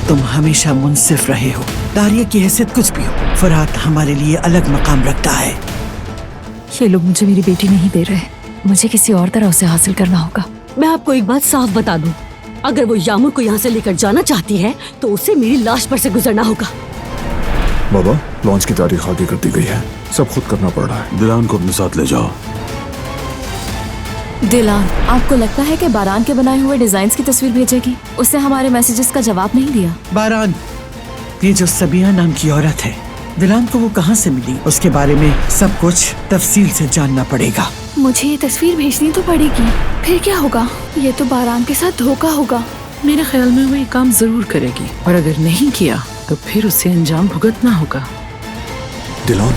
तुम हमेशा मुंसिफ रहे हो, दारिया की हैसियत कुछ भी हो, फरात हमारे लिए अलग मकाम रखता है। ये लोग मुझे मेरी बेटी नहीं दे रहे, मुझे किसी और तरह उसे हासिल करना होगा। मैं आपको एक बात साफ बता दूं, अगर वो यामुर को यहाँ से लेकर जाना चाहती है तो उसे मेरी लाश पर से गुजरना होगा। बाबा, लॉन्च की तारीख आगे कर दी गई है, सब खुद करना पड़ रहा है। दिलान को अपने साथ ले जाओ। दिलान, आपको लगता है कि बारान के बनाए हुए डिजाइन्स की तस्वीर भेजेगी? उसने हमारे मैसेजेस का जवाब नहीं दिया। बारान, ये जो सबिया नाम की औरत है, दिलान को वो कहाँ से मिली, उसके बारे में सब कुछ तफसील से जानना पड़ेगा। मुझे ये तस्वीर भेजनी तो पड़ेगी, फिर क्या होगा? ये तो बारान के साथ धोखा होगा। मेरे ख्याल में वो ये काम जरूर करेगी, और अगर नहीं किया तो फिर उसे अंजाम भुगतना होगा। दिलान,